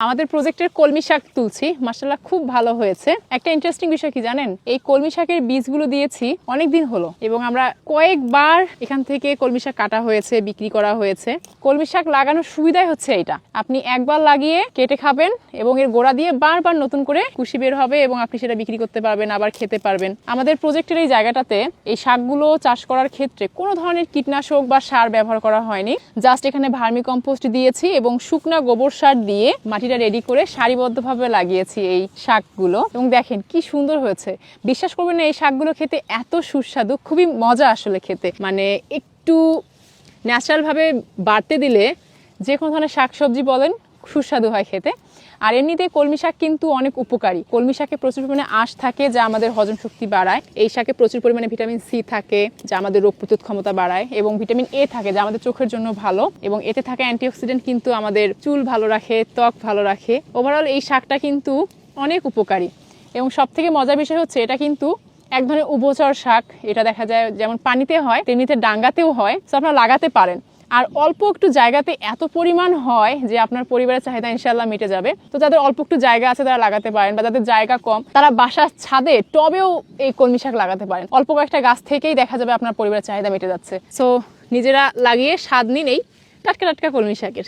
আমাদের প্রজেক্টের কলমি শাক তুলছি, মাশাআল্লাহ খুব ভালো হয়েছে। একটা ইন্টারেস্টিং বিষয় কি জানেন, এই কলমি শাকের বীজগুলো দিয়েছি অনেকদিন হলো এবং আমরা কয়েকবার এখান থেকে কলমি শাক কাটা হয়েছে, বিক্রি করা হয়েছে। কলমি শাক লাগানোর সুবিধাই হচ্ছে এটা, আপনি একবার লাগিয়ে কেটে খাবেন এবং এর গোড়া দিয়ে বারবার নতুন করে কুশি বের হবে এবং আপনি সেটা বিক্রি করতে পারবেন, আবার খেতে পারবেন। আমাদের প্রজেক্টের এই জায়গাটাতে এই শাকগুলো চাষ করার ক্ষেত্রে কোনো ধরনের কীটনাশক বা সার ব্যবহার করা হয়নি। জাস্ট এখানে ভার্মি কম্পোস্ট দিয়েছি এবং শুকনা গোবর সার দিয়ে মাটিটা রেডি করে সারিবদ্ধভাবে লাগিয়েছি এই শাকগুলো এবং দেখেন কি সুন্দর হয়েছে। বিশ্বাস করবেন না, এই শাকগুলো খেতে এত সুস্বাদু, খুবই মজা আসলে খেতে। মানে একটু ন্যাচারালভাবে বাড়তে দিলে যে কোনো ধরনের শাকসবজি বলেন সুস্বাদু হয় খেতে। আর এমনিতে কলমি শাক কিন্তু অনেক উপকারী। কলমি শাকে প্রচুর পরিমাণে আঁশ থাকে যা আমাদের হজম শক্তি বাড়ায়। এই শাকে প্রচুর পরিমাণে ভিটামিন সি থাকে যা আমাদের রোগ প্রতিরোধ ক্ষমতা বাড়ায় এবং ভিটামিন এ থাকে যা আমাদের চোখের জন্য ভালো এবং এতে থাকা অ্যান্টিঅক্সিডেন্ট কিন্তু আমাদের চুল ভালো রাখে, ত্বক ভালো রাখে। ওভারঅল এই শাকটা কিন্তু অনেক উপকারী এবং সবথেকে মজার বিষয় হচ্ছে এটা কিন্তু এক ধরনের উভচর শাক। এটা দেখা যায় যেমন পানিতে হয় তেমনিতে ডাঙ্গাতেও হয়, তো আপনারা লাগাতে পারেন। আর অল্প একটু জায়গাতে এত পরিমাণ হয় যে আপনার পরিবারের চাহিদা ইনশাআল্লাহ মিটে যাবে। তো যাদের অল্প একটু জায়গা আছে তারা লাগাতে পারেন, বা যাদের জায়গা কম তারা বাসার ছাদে টবেও এই কলমি শাক লাগাতে পারেন। অল্প কয়েকটা গাছ থেকেই দেখা যাবে আপনার পরিবারের চাহিদা মিটে যাচ্ছে। সো নিজেরা লাগিয়ে স্বাদ নিন এই টাটকা টাটকা কলমি শাকের।